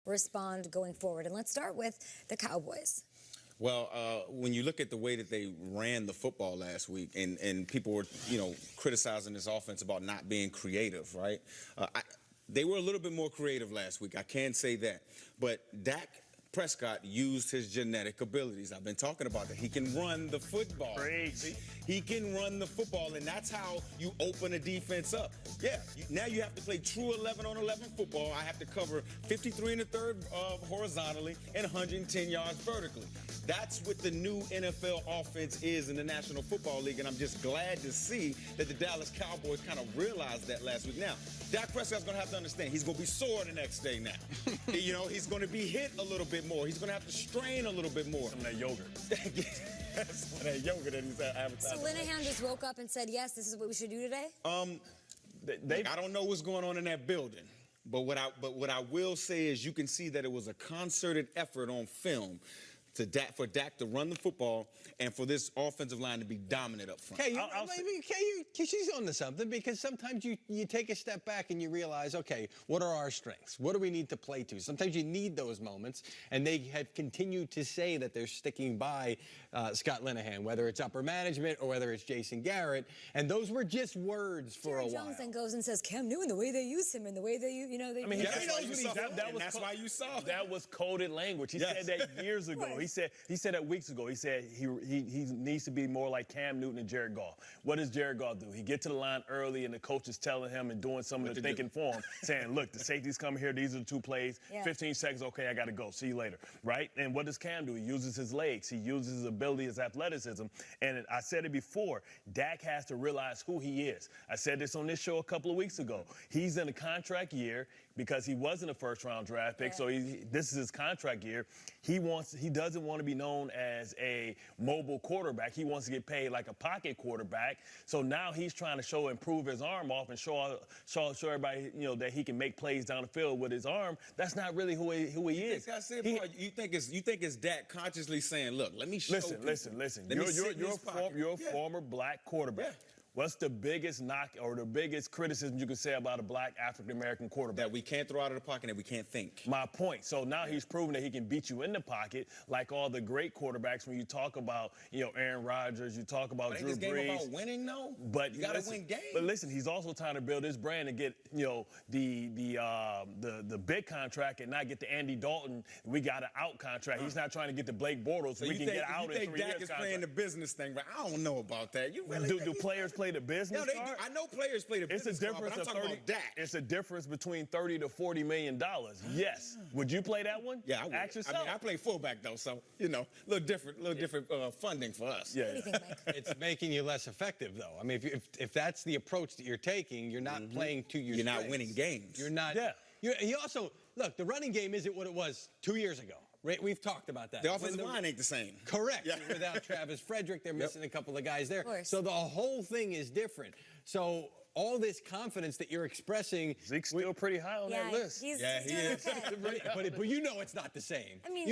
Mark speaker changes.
Speaker 1: respond going forward. And let's start with the Cowboys.
Speaker 2: Well, when you look at the way that they ran the football last week, and people were, criticizing this offense about not being creative, right? They were a little bit more creative last week. I can say that. But Dak Prescott used his genetic abilities. I've been talking about that. He can run the football.
Speaker 3: Crazy.
Speaker 2: He can run the football, and that's how you open a defense up. Yeah, now you have to play true 11-on-11 football. I have to cover 53 1/3 horizontally and 110 yards vertically. That's what the new NFL offense is in the National Football League, and I'm just glad to see that the Dallas Cowboys kind of realized that last week. Now, Dak Prescott's going to have to understand he's going to be sore the next day now. He's going to be hit a little bit more. He's going to have to strain a little bit more.
Speaker 3: Some of that yogurt.
Speaker 2: Some of that yogurt that he's advertising.
Speaker 1: So Linehan just woke up and said, yes, this is what we should do today?
Speaker 2: I don't know what's going on in that building. But what I will say is you can see that it was a concerted effort on film for Dak to run the football and for this offensive line to be dominant up front.
Speaker 4: She's on to something, because sometimes you take a step back and you realize, okay, what are our strengths? What do we need to play to? Sometimes you need those moments, and they have continued to say that they're sticking by Scott Linehan, whether it's upper management or whether it's Jason Garrett, and those were just words for a while.
Speaker 1: Jones then goes and says, Cam Newton, the way they use him and the way they,
Speaker 2: That's why you saw
Speaker 3: that was coded language. He said that years ago. He said that weeks ago. He said he needs to be more like Cam Newton and Jared Goff. What does Jared Goff do? He gets to the line early, and the coach is telling him and doing some of the thinking for him, saying, look, the safety's coming here. These are the two plays. 15 seconds, okay, I got to go. See you later, right? And what does Cam do? He uses his legs. He uses his ability, his athleticism. And I said it before, Dak has to realize who he is. I said this on this show a couple of weeks ago. He's in a contract year because he wasn't a first-round draft pick, so this is his contract year. He doesn't want to be known as a mobile quarterback. He wants to get paid like a pocket quarterback. So now he's trying to improve his arm off and show everybody, that he can make plays down the field with his arm. That's not really who he is.
Speaker 2: You think it's Dak consciously saying, look, let me show
Speaker 3: Listen. You're a former black quarterback. Yeah. What's the biggest knock or the biggest criticism you can say about a black African-American quarterback?
Speaker 2: That we can't throw out of the pocket and we can't think.
Speaker 3: My point. So now he's proven that he can beat you in the pocket like all the great quarterbacks. When you talk about, Aaron Rodgers, you talk about Drew Brees.
Speaker 2: This game about winning, though?
Speaker 3: But
Speaker 2: you got to win games.
Speaker 3: But listen, he's also trying to build his brand and get, the big contract and not get the Andy Dalton, we got an out contract. He's not trying to get the Blake Bortles so we can get out in 3 years.
Speaker 2: You think Dak is playing the business thing, but I don't know about that. You really
Speaker 3: do players play the business card?
Speaker 2: I know players play the business card, but I'm talking about Dak.
Speaker 3: It's a difference between $30 to $40 million. Yes. Would you play that one?
Speaker 2: Yeah, I would.
Speaker 3: Ask yourself.
Speaker 2: I play fullback, though, so, a little different funding for us.
Speaker 1: Yeah. What do you think, Mike?
Speaker 4: It's making you less effective, though. I mean, if that's the approach that you're taking, you're not playing to your strengths.
Speaker 2: You're not winning games.
Speaker 4: You're not. Yeah. You also, look, the running game isn't what it was 2 years ago. Right? We've talked about that.
Speaker 2: The offensive line ain't the same.
Speaker 4: Correct. Yeah. Without Travis Frederick, they're missing a couple of guys there.
Speaker 1: Of course.
Speaker 4: So the whole thing is different. So all this confidence that you're expressing.
Speaker 3: Zeke's still pretty high on that list.
Speaker 1: He is.
Speaker 4: Okay. But it's not the same.
Speaker 1: I mean,